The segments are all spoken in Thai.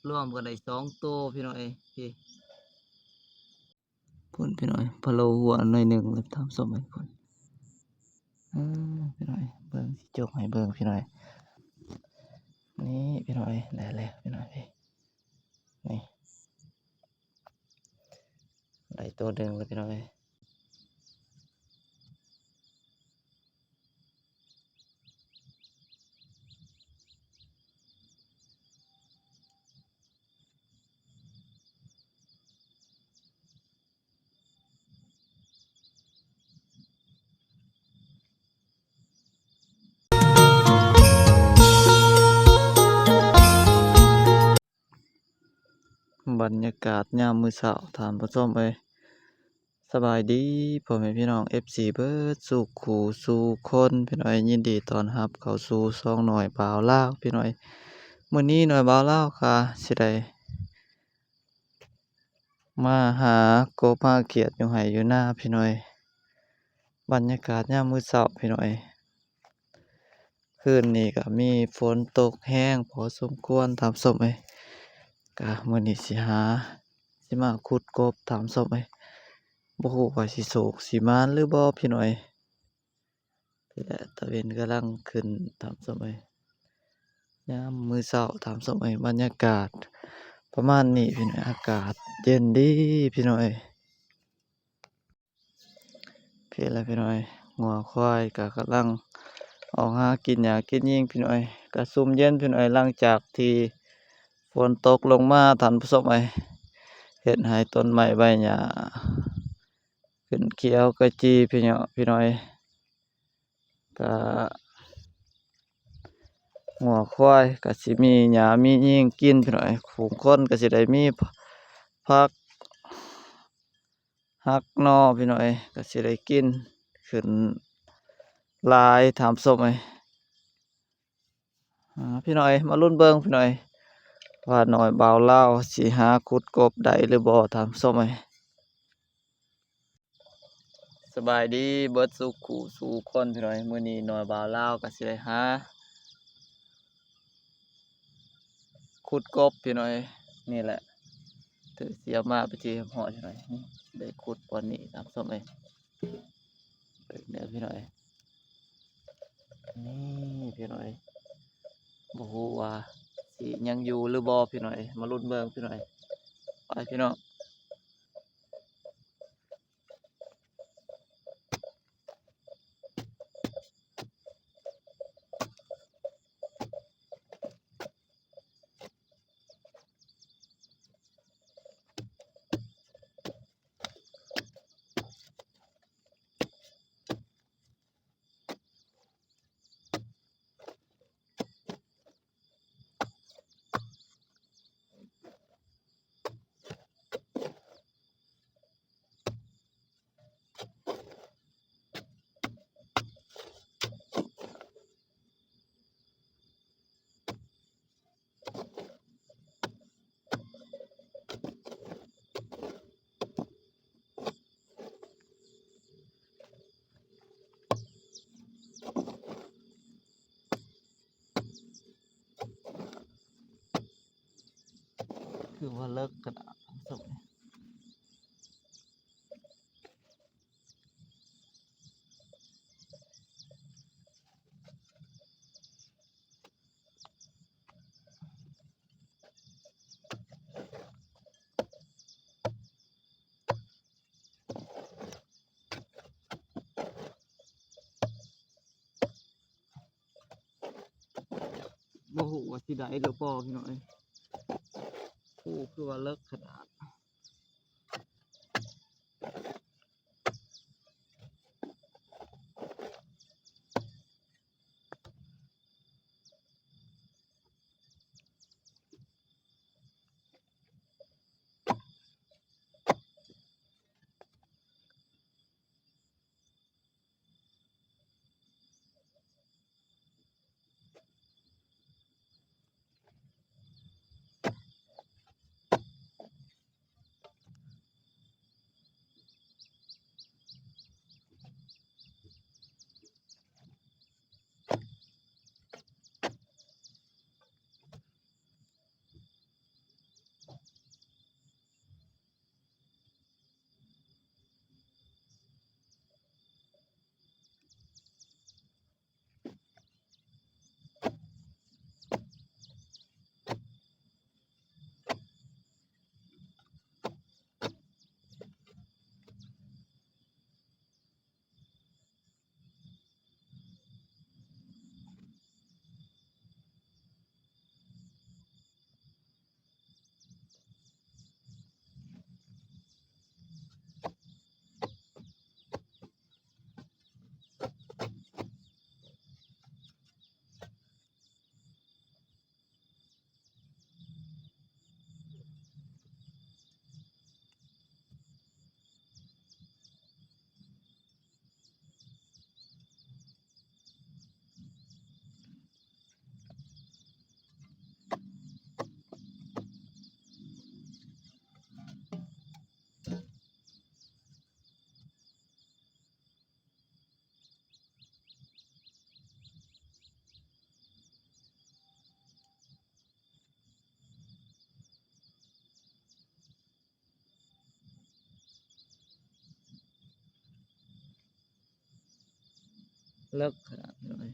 ร่วมกันได้2 ตัวพี่น้อยพี่พุ่นพี่น้อยพะโล้หัวหน่อยหนึ่งแล้วทำส้มให้พุ่นพี่น้อยเบิ่งสิจกให้เบิ่งพี่น้อยนี่พี่น้อยได้แล้วพี่น้อยพี่นี่ได้ตัวหนึ่งแล้วพี่น้อยบรรยากาศยามมื้อเช้าท่านผู้ชมเอ้ยสบายดีพ่อแม่พี่น้อง FC เบิดสู่ขู่สู่คนพี่น้อยยินดีต้อนรับเข้าสู่ช่องหน่อยบ่าวลาวพี่น้อยมื้อนี้หน่อยบ่าวลาวค่ะสิได้มาหากบหาเขียดอยู่ไร่อยู่นาพี่น้อยบรรยากาศยามมื้อเช้าพี่น้อยคืนนี้ก็มีฝนตกแรงพอสมควรตามส้มเอ้ยก็มื้อนี้สิมาขุดกบตามส้มเอ้ยบ่ฮู้ว่าสิโศกสิหมานหรือบ่พี่น้อยพี่แหละตะเวนกำลังขึ้นตามส้มเอ้ยยามมื้อเช้าตามส้มเอ้ยบรรยากาศประมาณนี้พี่น้อยอากาศเย็นดีพี่น้อยพี่แหละพี่น้อยงัวควายก็กำลังออกหากินหญ้ากินหญ้งพี่น้อยก็ซุ่มเย็นพี่น้อยหลังจากที่ฝนตกลงมาท่านผู้ชมเอ้ยเฮ็ดให้ต้นไม้ใบหญ้าขึ้นเขียวขจีพี่น้อยก็งัวควายก็สิมีหญ้ามีหยังกินพี่น้อยฝูงคนก็สิได้มีผักฮักหน่อพี่น้อยก็สิได้กินขึ้นหลายถามส้มเอ้ยพี่น้อยมาลุ้นเบิ่งพี่น้อยว่าหน่อยบ่าวลาวสิหาขุดกบได้หรือบ่ถามส้มเอ้ยสบายดีเบิดสู่ขู่สู่คนพี่น้อยมื้อนี้หน่อยบ่าวลาวก็สิได้หาขุดกบพี่น้อยนี่แหละถือเสียมาไปที่เหาะพี่น้อยนี่ได้ขุดวันนี้ถามส้มเอ้ยเดี๋ยวพี่น้อยนี่พี่น้อยบ่ฮู้ว่าสิยังอยู่หรือบ่พี่น้อยมาลุ้นเบิ่งพี่น้อยไปพี่น้องคือว่าเลิกกระดาษถามส้มบ่ฮู้ว่าสิได้หรือบ่พี่น้อยโอ้คือว่าเลิกกระดาษ เลิกขนาดพี่น้อย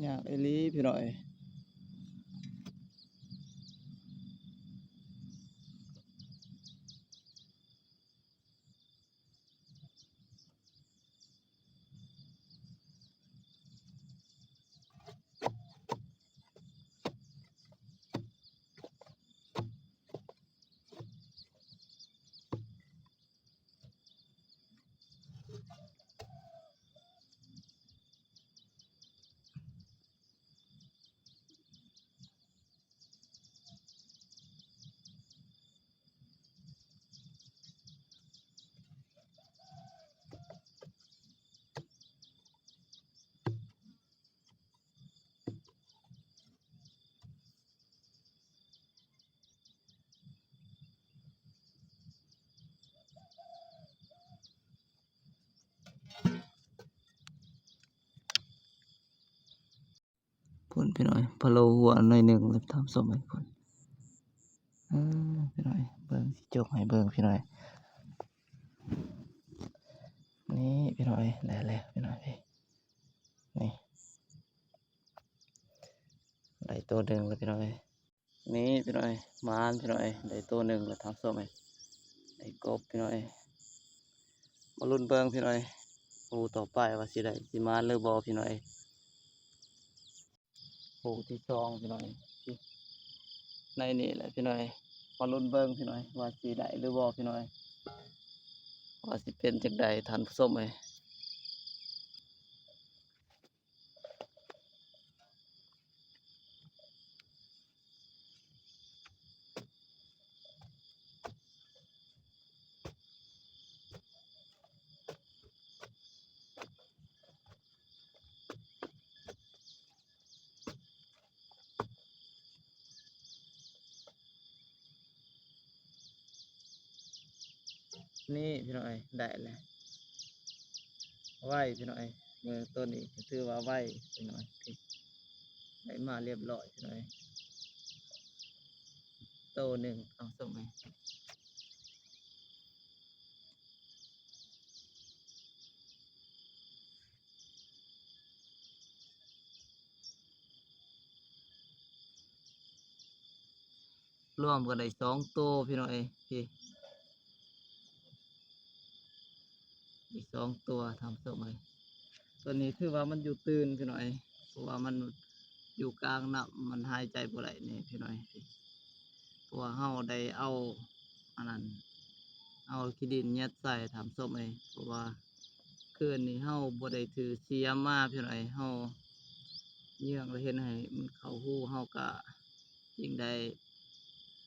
ยากอีหลีพี่น้อยพุ่นพี่น้อยพะโล้หัวหน่อยหนึ่งแล้วทำส้มให้พุ่นพี่น้อยเบิ่งสิจกให้เบิ่งพี่น้อยนี่พี่น้อยแล้วพี่น้อยนี่ได้ตัวหนึ่งแล้วพี่น้อยนี่พี่น้อยมานพี่น้อยได้ตัวหนึ่งแล้วทำส้มให้ได้กบพี่น้อยมาลุ้นเบิ่งพี่น้อยโอ้ต่อไปว่าสิได้สิมานหรือบ่พี่น้อยโอ้ที่สองพี่น้อยในนี่แหละพี่น้อยมาลุ้นเบิ่งพี่น้อยว่าสิได้หรือบ่พี่น้อยว่าสิเป็นจังใดท่านผู้ชมเอ้ยนี่พี่น้อยได้แล้วไว้พี่น้อย เมื่อต้นนี้ก็ถือว่าไวพี่น้อยได้มาเรียบร้อยพี่น้อยโตหนึ่งเอาส่งไหมรวมกันได้2 โตพี่น้อยพี่อีก2 ตัวทำส่งเลยตัวนี้คือว่ามันอยู่ตื่นพี่น้อยเพราะว่ามันอยู่กลางน้ำมันหายใจบ่ได้นี่พี่น้อยพี่เพราะว่าเฮาได้เอาอันนั้นเอาขี้ดินยัดใส่ทำส้มเลยเพราะว่าคืนนี้เฮาบ่ได้ถือเสียมมาพี่น้อยเฮาเยื่องแล้วเห็นให้มันเข้าหูเฮาก็จึงได้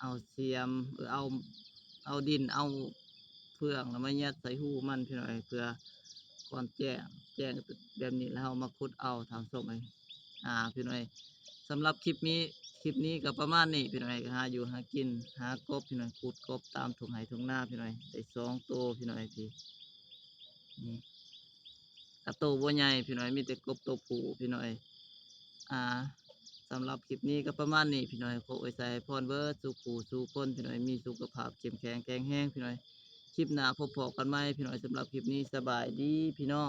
เอาเสียมเอาดินเอาเฟืองแล้วมายัดใส่หูมันพี่น้อยเพื่อก่อนแจ้งแบบนี้แล้วเฮามาขุดเอาทำส้มเลยพี่น้อยสำหรับคลิปนี้ก็ประมาณนี้พี่น้อยก็หาอยู่หากินหากบพี่น้อยขุดกบตามทุ่งไร่ทุ่งนาพี่น้อยได้2 ตัวพี่น้อยพี่นี่กระโตบ่ใหญ่พี่น้อยมีแต่กบตัวผู้พี่น้อยอ่าสำหรับคลิปนี้ก็ประมาณนี้พี่น้อยขออวยใจพรเบิดสู่ผู้สู่คนพี่น้อยมีสุขภาพเข้มแข็งแข็งแรงพี่น้อยคลิปหน้าพบกันใหม่พี่น้อยสำหรับคลิปนี้สบายดีพี่น้อง